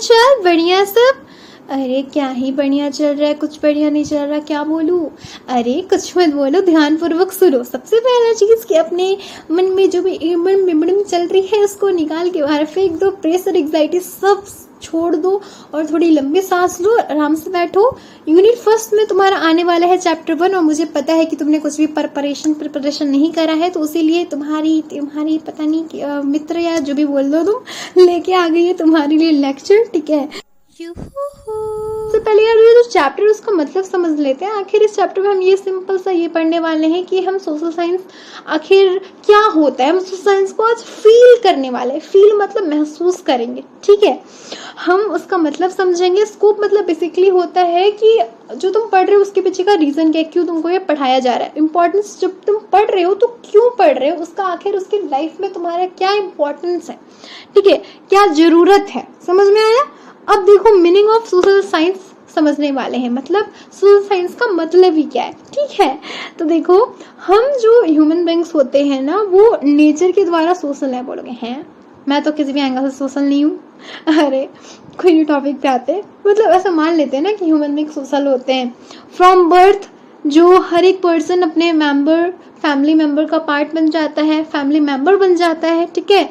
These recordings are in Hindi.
चल बढ़िया सब। अरे क्या ही बढ़िया चल रहा है, कुछ बढ़िया नहीं चल रहा, क्या बोलूं। अरे कुछ मत बोलो, ध्यान पूर्वक सुनो। सबसे पहला चीज कि अपने मन में जो भी इमड़ मिमड़ चल रही है उसको निकाल के बाहर फेंक दो। प्रेशर, एग्जाइटी सब छोड़ दो और थोड़ी लंबी सांस लो, आराम से बैठो। यूनिट फर्स्ट में तुम्हारा आने वाला है चैप्टर 1 और मुझे पता है कि तुमने कुछ भी प्रिपरेशन नहीं करा है, तो इसीलिए तुम्हारी पता नहीं मित्र या जो भी बोल दो तुम लेके आ गई है तुम्हारे लिए लेक्चर, ठीक है। सबसे पहले यार ये जो चैप्टर है उसका मतलब समझ लेते हैं। आखिर इस चैप्टर में हम ये सिंपल सा ये पढ़ने वाले हैं कि हम सोशल साइंस आखिर क्या होता है। हम सोशल साइंस को आज फील करने वाले हैं। फील मतलब महसूस करेंगे, ठीक है। हम उसका मतलब समझेंगे। स्कोप मतलब बेसिकली होता है कि जो तुम पढ़ रहे हो उसके पीछे का रीजन क्या है, क्यों तुमको ये पढ़ाया जा रहा है। इंपॉर्टेंस, जब तुम पढ़ रहे हो तो क्यों पढ़ रहे हो, उसका आखिर उसकी लाइफ में तुम्हारा क्या इंपॉर्टेंस है, ठीक है, क्या जरूरत है। समझ में आया। अब देखो मीनिंग ऑफ सोशल साइंस समझने वाले हैं। मतलब सोशल साइंस का मतलब ही क्या है, ठीक है। तो देखो, हम जो ह्यूमन बीइंग्स होते हैं ना, वो नेचर के द्वारा सोशल है। बोलोगे हैं मैं तो किसी भी एंगल से सोशल नहीं हूँ। अरे कोई भी टॉपिक पे आते हैं, मतलब ऐसा मान लेते हैं ना कि ह्यूमन बीइंग सोशल होते हैं। फ्रॉम बर्थ जो हर एक पर्सन अपने फैमिली मेंबर का पार्ट बन जाता है, फैमिली मेंबर बन जाता है, ठीक है।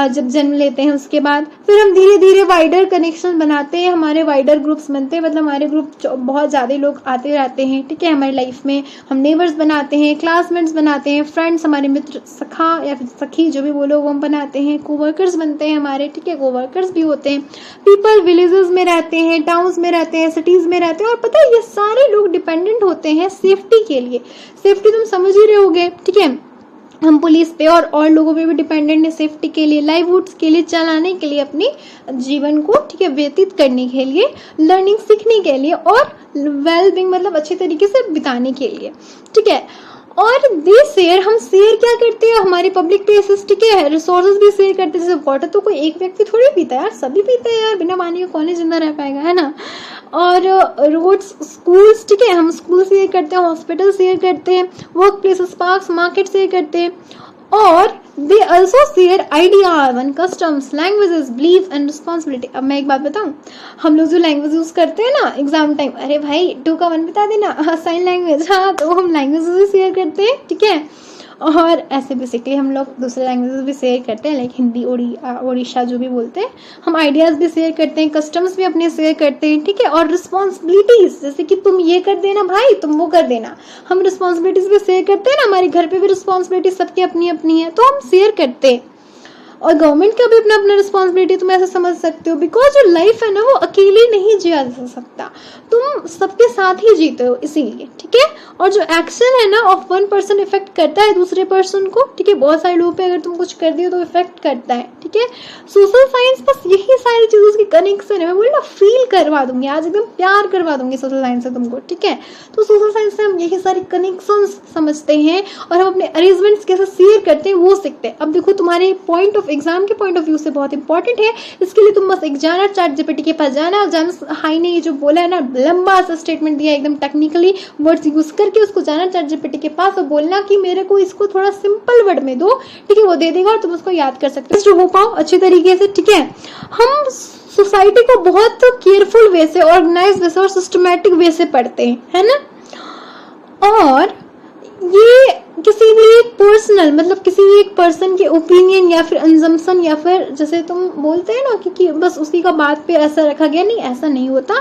जब जन्म लेते हैं उसके बाद फिर हम धीरे धीरे वाइडर कनेक्शन बनाते हैं, हमारे वाइडर ग्रुप्स बनते हैं। मतलब हमारे ग्रुप बहुत ज़्यादा लोग आते रहते हैं, ठीक है, हमारी लाइफ में। हम नेबर्स बनाते हैं, क्लासमेट्स बनाते हैं, फ्रेंड्स, हमारे मित्र, सखा या फिर सखी जो भी बोलो वो हम बनाते हैं। कोवर्कर्स बनते हैं हमारे, ठीक है, कोवर्कर्स भी होते हैं। पीपल विलेजेस में रहते हैं, टाउन्स में रहते हैं, सिटीज़ में रहते हैं। और पता है ये सारे लोग डिपेंडेंट होते हैं सेफ्टी के लिए। सेफ्टी तुम समझ ही रहे होगे, ठीक है। हम पुलिस पे और लोगों पे भी डिपेंडेंट है सेफ्टी के लिए, लाइवहुड्स के लिए, चलाने के लिए, अपनी जीवन को, ठीक है, व्यतीत करने के लिए, लर्निंग सीखने के लिए और वेल बीइंग मतलब अच्छे तरीके से बिताने के लिए, ठीक है। और हम शेयर क्या करते हैं, हमारे पब्लिक प्लेसेस, ठीक है, रिसोर्सेज भी शेयर करते हैं। जैसे वाटर तो कोई एक व्यक्ति थोड़ी पीता है यार, सभी पीते हैं यार, बिना पानी के कौन जिंदा रह पाएगा, है ना। और रोड्स, स्कूल्स, ठीक है, हम स्कूल शेयर करते हैं, हॉस्पिटल शेयर करते हैं, work places, parks, market share करते हैं। और they also share ideas and customs, languages, belief and responsibility. अब मैं एक बात बताऊं, हम लोग जो लैंग्वेज यूज करते हैं ना एग्जाम टाइम, अरे भाई 2 का 1 बता देना, साइन लैंग्वेज, हाँ, तो हम लैंग्वेज भी शेयर करते हैं, ठीक है। और ऐसे बेसिकली हम लोग दूसरे लैंग्वेजेस भी शेयर करते हैं, लाइक हिंदी, ओडिशा जो भी बोलते हैं। हम आइडियाज़ भी शेयर करते हैं, कस्टम्स भी अपने शेयर करते हैं, ठीक है। और रिस्पॉन्सिबिलिटीज़, जैसे कि तुम ये कर देना भाई, तुम वो कर देना। हम रिस्पॉन्सिबिलिटीज़ भी शेयर करते हैं ना, हमारे घर पे भी रिस्पॉन्सिबिलिटीज सबकी अपनी अपनी है, तो हम शेयर करते हैं। और गवर्नमेंट का भी अपना अपना रिस्पॉन्सिबिलिटी, तुम ऐसा समझ सकते हो। बिकॉज जो लाइफ है ना वो अकेले नहीं जिया जा सकता, तुम सबके साथ ही जीते हो, इसीलिए, ठीक है। और जो एक्शन है ना ऑफ 1 पर्सन इफेक्ट करता है दूसरे पर्सन को, ठीक है। बहुत सारे लोगों पे अगर तुम कुछ कर दियो तो इफेक्ट करता है, ठीक है। सोशल साइंस बस यही सारी चीजों की कनेक्शन है। मैं बोली ना, फील करवा दूंगी आज, एकदम प्यार करवा दूंगी सोशल साइंस से तुमको, ठीक है। तो सोशल साइंस से हम यही सारी कनेक्शन समझते हैं और हम अपने अरेंजमेंट्स कैसे शेयर करते हैं वो सीखते हैं। अब देखो, तुम्हारे पॉइंट ऑफ एग्जाम के पॉइंट ऑफ व्यू से बहुत इंपॉर्टेंट है। इसके लिए तुम बस एक जाना, ChatGPT के पास जाना। जेम्स हाई ने ये जो बोला है ना, लंबा सा स्टेटमेंट दिया, एकदम टेक्निकली वर्ड्स यूज करके उसको जाना ChatGPT के पास और बोलना कि मेरे को इसको थोड़ा सिंपल वर्ड में दो, ठीक है। वो दे देगा और तुम उसको याद कर सकते हो जो हो पाओ अच्छे तरीके से, ठीक है। हम सोसाइटी को बहुत केयरफुल वे से, ऑर्गेनाइज वे से और सिस्टमैटिक वे से पढ़ते हैं, है ना। और ये किसी भी एक पर्सनल, मतलब किसी एक पर्सन के ओपिनियन या फिर अंजम्पशन या फिर जैसे तुम बोलते हैं ना कि बस उसी का बात पे ऐसा रखा गया, नहीं, ऐसा नहीं होता।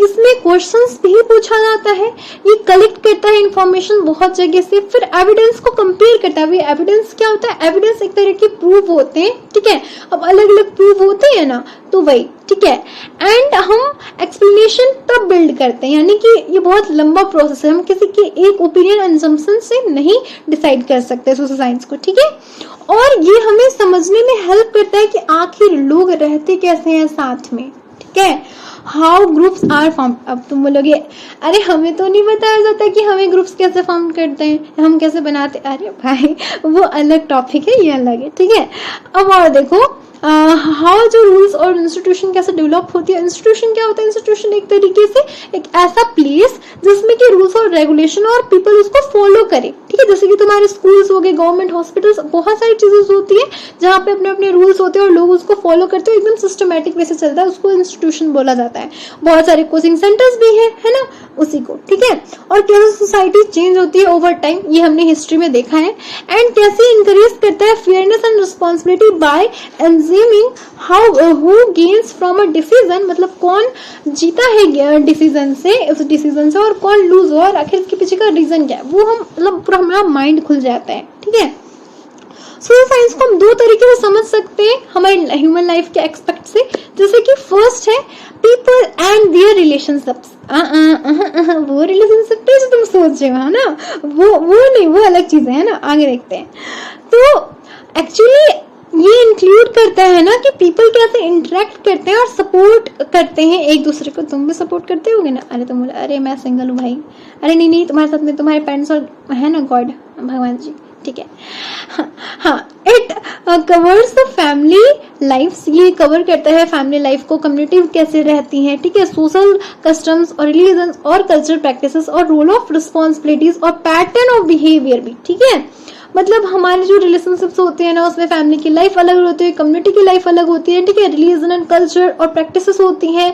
इसमें क्वेश्चंस भी पूछा जाता है, ये कलेक्ट करता है इंफॉर्मेशन बहुत जगह से, फिर एविडेंस को कंपेयर करता है। एविडेंस क्या होता है, एविडेंस एक तरह के प्रूफ होते हैं, ठीक है। अब अलग अलग प्रूफ होते हैं ना, तो वही, ठीक है। एंड हम एक्सप्लेनेशन तब बिल्ड करते हैं, यानी कि ये बहुत लंबा प्रोसेस है, हम किसी के एक ओपिनियन अंजम्पशन से नहीं डिसाइड कर सकते सोशल साइंस को, ठीक है। और ये हमें समझने में हेल्प करता है कि आखिर लोग रहते कैसे हैं साथ में, ठीक है। How groups are form. अब तुम बोलोगे अरे हमें तो नहीं बताया जाता कि हमें ग्रुप्स कैसे फॉर्म करते हैं, हम कैसे बनाते। अरे भाई वो अलग टॉपिक है, ये अलग है, ठीक है। अब और देखो, हाउ जो रूल्स और इंस्टीट्यूशन कैसे डेवलप होती है। इंस्टीट्यूशन क्या होता है, इंस्टीट्यूशन एक तरीके से एक ऐसा प्लेस जिसमें कि रूल्स और रेगुलेशन और पीपल उसको फॉलो करे, ठीक है। जैसे कि तुम्हारे स्कूल्स हो गए, गवर्नमेंट हॉस्पिटल्स, बहुत सारी चीजें होती है जहाँ पे अपने अपने रूल्स होते हैं और लोग उसको फॉलो करते हैं, एकदम सिस्टमेटिक वे से चलता है, उसको इंस्टीट्यूशन बोला जाता है। बहुत सारे कोचिंग सेंटर्स भी है ना, उसी को, ठीक है। और कैसे सोसाइटी चेंज होती है ओवर टाइम, ये हमने हिस्ट्री में देखा है। एंड कैसे इंकरेज करता है fairness and responsibility by assuming how who gains from a decision, मतलब कौन जीता है डिसीजन से, उस डिसीजन से, और कौन लूज हुआ, और आखिर इसके पीछे का रीजन क्या है, वो हम मतलब पूरा हमारा माइंड खुल जाता है, ठीक है। सोशल साइंस को हम दो तरीके से समझ सकते हैं हमारे ह्यूमन लाइफ के एक्सपेक्ट से। जैसे कि फर्स्ट है पीपल एंड देयर रिलेशनशिप्स। वो रिलेशनशिप जो तुम सोच रहे हो ना, वो नहीं, वो अलग चीजें है ना, आगे देखते हैं। तो एक्चुअली ये इंक्लूड करता है ना कि पीपल कैसे इंटरेक्ट करते हैं और सपोर्ट करते हैं एक दूसरे को। तुम भी सपोर्ट करते होगे ना, अरे तुम बोले अरे मैं सिंगल हूँ भाई, अरे नहीं तुम्हारे साथ में तुम्हारे पेरेंट्स और है ना गॉड भगवान जी, ठीक है। हाँ, it covers the family life, ये कवर करता है फैमिली लाइफ को, कम्युनिटी कैसे रहती है, ठीक है, सोशल कस्टम्स और रिलीजन और कल्चरल प्रैक्टिसेस और रोल ऑफ रिस्पॉन्सिबिलिटीज और पैटर्न ऑफ बिहेवियर भी, ठीक है। मतलब हमारे जो रिलेशनशिप्स होते हैं ना, उसमें फैमिली की लाइफ अलग होती है, कम्युनिटी की लाइफ अलग होती है, ठीक है, रिलीजन एंड कल्चर और प्रैक्टिसेस होती हैं,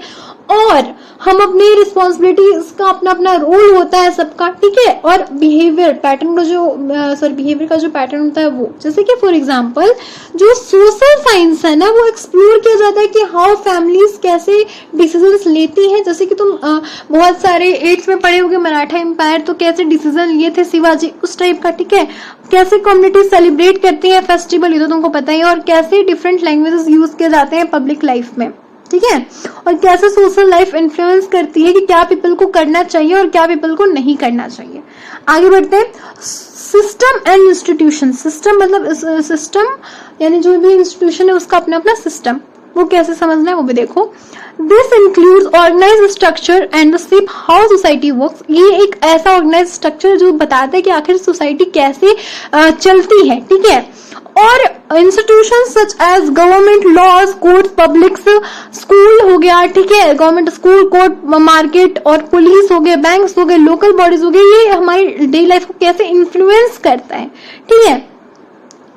और हम अपने रिस्पॉन्सिबिलिटीज का अपना अपना रोल होता है सबका, ठीक है। और बिहेवियर पैटर्न का जो बिहेवियर का जो पैटर्न होता है वो, जैसे कि फॉर एग्जांपल जो सोशल साइंस है ना, वो एक्सप्लोर किया जाता है कि हाउ फैमिलीज कैसे डिसीजंस लेती हैं। जैसे कि तुम बहुत सारे 8th में पढ़े होगे मराठा एम्पायर, तो कैसे डिसीजन लिए थे शिवाजी, उस टाइप का, ठीक है। कैसे कम्युनिटी सेलिब्रेट करती है फेस्टिवल, ये तो तुमको पता ही है। और कैसे डिफरेंट लैंग्वेजेस यूज किए जाते हैं पब्लिक लाइफ में, ठीक है। और कैसे सोशल लाइफ इन्फ्लुएंस करती है कि क्या पीपल को करना चाहिए और क्या पीपल को नहीं करना चाहिए। आगे बढ़ते हैं, सिस्टम एंड इंस्टीट्यूशन। सिस्टम मतलब सिस्टम यानी जो भी इंस्टीट्यूशन है उसका अपना अपना सिस्टम, वो कैसे समझना है वो भी देखो। This includes organise structure and the shape how society works. ये एक ऐसा ऑर्गेनाइज स्ट्रक्चर जो बताता है कि आखिर सोसाइटी कैसे चलती है, ठीक है। और institutions such as government, laws, court, public school हो गया, ठीक है, गवर्नमेंट स्कूल, कोर्ट, मार्केट और पुलिस हो गए, बैंक्स हो गए, लोकल बॉडीज हो गए, ये हमारी डेली लाइफ को कैसे इन्फ्लुएंस करता है, ठीक है।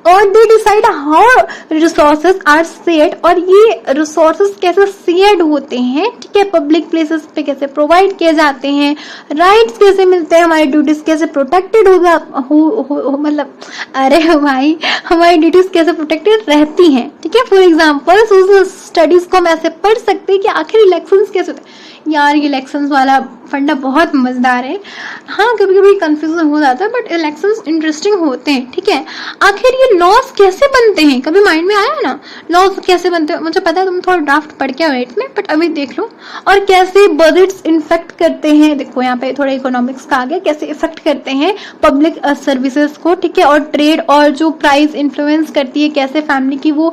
और they decide how resources are shared, और ये रिसोर्सेज कैसे शेयर्ड होते हैं, ठीक है, पब्लिक प्लेसेस पे कैसे प्रोवाइड किए जाते हैं, राइट्स कैसे मिलते हैं, हमारी ड्यूटीज कैसे प्रोटेक्टेड हो मतलब अरे भाई हमारी ड्यूटीज कैसे प्रोटेक्टेड रहती हैं, ठीक है। फॉर एग्जाम्पल सोशल स्टडीज को हम ऐसे पढ़ सकते हैं कि आखिर इलेक्शंस कैसे होते हैं। यार ये इलेक्शंस वाला फंडा बहुत मजेदार है, हाँ कभी कभी कंफ्यूजन हो जाता है, बट इलेक्शंस इंटरेस्टिंग होते हैं, ठीक है। आखिर ये लॉज कैसे बनते हैं, कभी माइंड में आया है ना, लॉज कैसे बनते हैं। मुझे पता है तुम थोड़ा ड्राफ्ट पढ़ के वेट में, बट अभी देख लो। और कैसे बजट्स इन्फेक्ट करते हैं, देखो यहाँ पे थोड़ा इकोनॉमिक्स का आ गया, कैसे इफेक्ट करते हैं पब्लिक सर्विसेज को, ठीक है। और ट्रेड और जो प्राइस इन्फ्लुएंस करती है, कैसे फैमिली की वो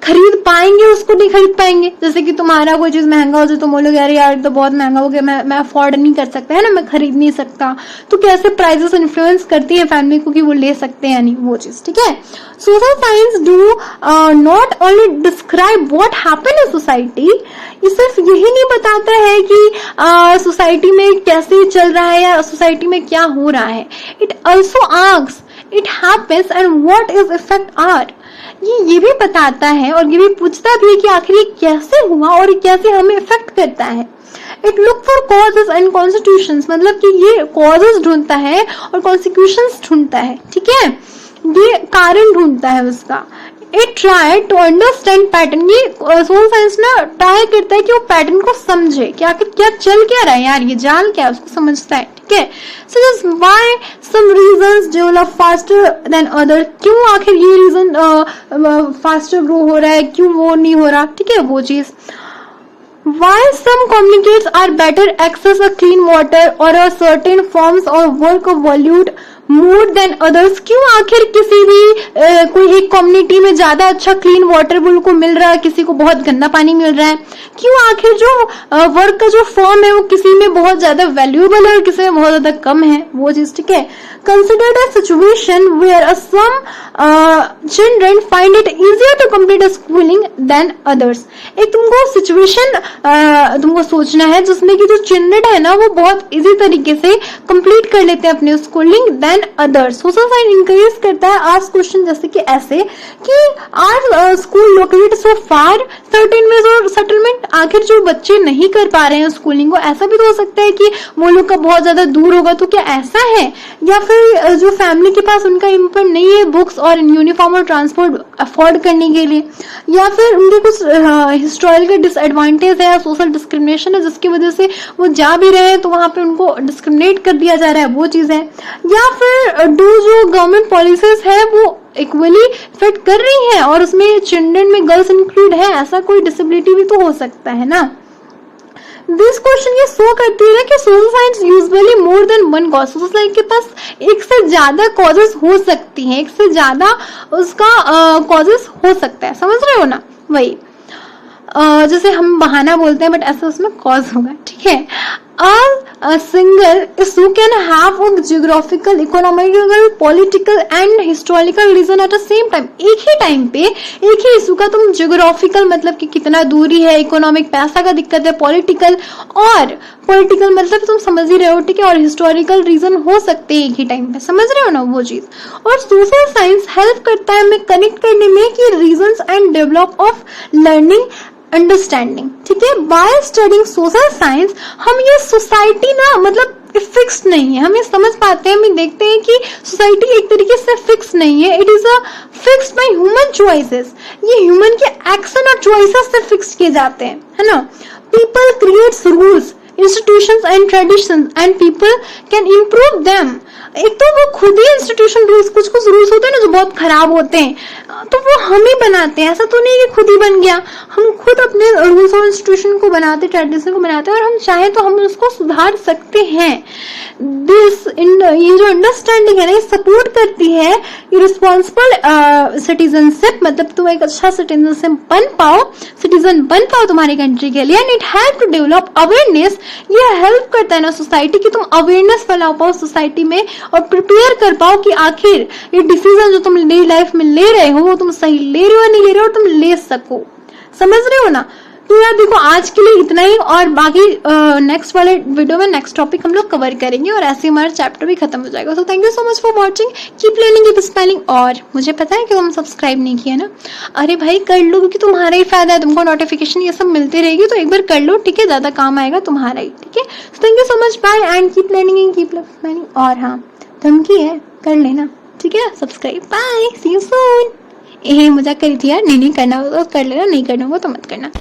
खरीद पाएंगे उसको नहीं खरीद पाएंगे। जैसे कि तुम्हारा कोई चीज महंगा हो जाए तो बोलोगे अरे यार तो बहुत महंगा हो गया, मैं अफोर्ड नहीं कर सकता है ना, मैं खरीद नहीं सकता। तो कैसे प्राइसेस इन्फ्लुएंस करती है फैमिली को कि वो ले सकते हैं या नहीं, वो चीज, ठीक है। Social science do not only describe what happen in society, ये सिर्फ यही नहीं बताता है कि सोसाइटी में कैसे चल रहा है या सोसाइटी में क्या हो रहा है। It also asks it happens and what is effect are, ये भी बताता है और ये भी पूछता भी है कि आखिर ये कैसे हुआ और ये कैसे हमें इफेक्ट करता है। It look for causes and constitutions, मतलब कि ये कॉजेज ढूंढता है और कॉन्सिक्यूशंस ढूंढता है, ठीक है, ये कारण ढूंढता है उसका। It try to understand pattern, ये सोशल साइंस ना ट्राई करता है कि वो पैटर्न को समझे कि आखिर क्या चल क्या रहा है, यार ये जाल क्या है, उसको समझता है, ठीक है। So just why some regions develop faster than other, क्यों आखिर ये रीजन फास्टर ग्रो हो रहा है, क्यों वो नहीं हो रहा, ठीक है, वो चीज। Why some communities are better access a clean water or a certain forms of work of valued more than others, क्यों आखिर किसी भी कोई एक कम्युनिटी में ज्यादा अच्छा क्लीन वाटर को मिल रहा है, किसी को बहुत गंदा पानी मिल रहा है, क्यों आखिर जो वर्क का जो फॉर्म है वो किसी में बहुत ज्यादा वैल्यूएबल है और किसी में बहुत ज्यादा कम है, वो चीज ठीक है। Consider a situation where some children find it easier to complete a schooling than others. एक तुमको सिचुएशन तुमको सोचना है जिसमें कि जो चिल्ड्रन है ना वो बहुत इजी तरीके से कंप्लीट कर लेते हैं अपने schooling than others. Social science encourage करता है आस्क क्वेश्चन जैसे कि ऐसे कि are school located so far certain ways और सेटलमेंट, आखिर जो बच्चे नहीं कर पा रहे हैं स्कूलिंग को, ऐसा भी तो हो सकता है कि वो लोग का बहुत ज्यादा दूर होगा, तो क्या ऐसा है, या फिर जो फैमिली के पास उनका इनकम नहीं है बुक्स और यूनिफॉर्म और ट्रांसपोर्ट अफोर्ड करने के लिए, या फिर उनके कुछ हिस्टोरिकल डिसएडवांटेज है या सोशल डिस्क्रिमिनेशन है जिसकी वजह से वो जा भी रहे हैं तो वहां पे उनको डिस्क्रिमिनेट कर दिया जा रहा है, वो चीज है, या फिर जो गवर्नमेंट पॉलिसीज है वो इक्वली फिट कर रही है और उसमें चिल्ड्रन में गर्ल्स इंक्लूड है, ऐसा कोई डिसेबिलिटी भी तो हो सकता है ना। दिस क्वेश्चन ये शो करती है कि social science usually more than one cause, social science के पास एक से ज्यादा कॉजेस हो सकती हैं, एक से ज्यादा उसका कॉजेस हो सकता है, समझ रहे हो ना, वही जैसे हम बहाना बोलते हैं बट ऐसा उसमें कॉज होगा, ठीक है। A single issue can have a geographical, economical, political and historical reason at the same time। एक ही टाइम पे एक ही इशू का तुम जियोग्राफिकल मतलब कि कितना दूरी है, इकोनॉमिक पैसा का दिक्कत है, पॉलिटिकल मतलब तुम समझ ही रहे हो, ठीक है, और हिस्टोरिकल रीजन हो सकते हैं एक ही टाइम पे, समझ रहे हो ना वो चीज। और सोशल साइंस हेल्प करता है हमें कनेक्ट करने में कि reasons and develop of learning understanding, ठीक है। बाय स्टडिंग सोशल साइंस हम ये सोसाइटी ना मतलब फिक्स्ड नहीं है, हम ये समझ पाते हैं, हम देखते हैं कि सोसाइटी एक तरीके से फिक्स नहीं है, it is a fixed by human choices, ये ह्यूमन के एक्शन और चॉइसेस से फिक्स किए जाते हैं, है ना। People creates rules, institutions and traditions and people can improve them. एक तो वो खुद ही इंस्टीट्यूशन रूल्स, कुछ रूल्स होते हैं ना जो बहुत खराब होते हैं, तो वो हम ही बनाते हैं, ऐसा तो नहीं कि खुद ही बन गया, हम खुद अपने रूल्स और इंस्टीट्यूशन को बनाते, ट्रेडिशन को बनाते हैं और हम चाहे तो हम उसको सुधार सकते हैं। ये जो अंडरस्टैंडिंग है ना ये सपोर्ट करती है रिस्पॉन्सिबल सिटीजनशिप, मतलब तुम एक अच्छा सिटीजन बन पाओ तुम्हारी कंट्री के लिए, and it help to develop awareness, ये हेल्प करता है ना सोसाइटी की तुम अवेयरनेस फैला पाओ सोसाइटी में और प्रिपेयर कर पाओ कि आखिर ये डिसीजन जो तुम डेली लाइफ में ले रहे हो वो तुम सही ले रहे हो या नहीं ले रहे हो, तुम ले सको, समझ रहे हो ना। तो यार देखो आज के लिए इतना ही, और बाकी नेक्स्ट वाले वीडियो में नेक्स्ट टॉपिक हम लोग कवर करेंगे और ऐसे हमारा चैप्टर भी खत्म हो जाएगा। सो thank you so much for watching, keep learning, keep spelling. और मुझे पता है कि तुम सब्सक्राइब नहीं किया ना, अरे भाई कर लो क्योंकि तुम्हारा ही फायदा है, तुमको नोटिफिकेशन ये सब मिलती रहेगी, तो एक बार कर लो, ठीक है, ज्यादा काम आएगा तुम्हारा ही, ठीक है। So thank you so much, bye and keep learning and keep spelling. और हाँ धमकी है कर लेना, ठीक है, subscribe, bye, see you soon. मजाक करी थी यार, नहीं करना होगा तो कर लेना, नहीं करना होगा तो मत करना।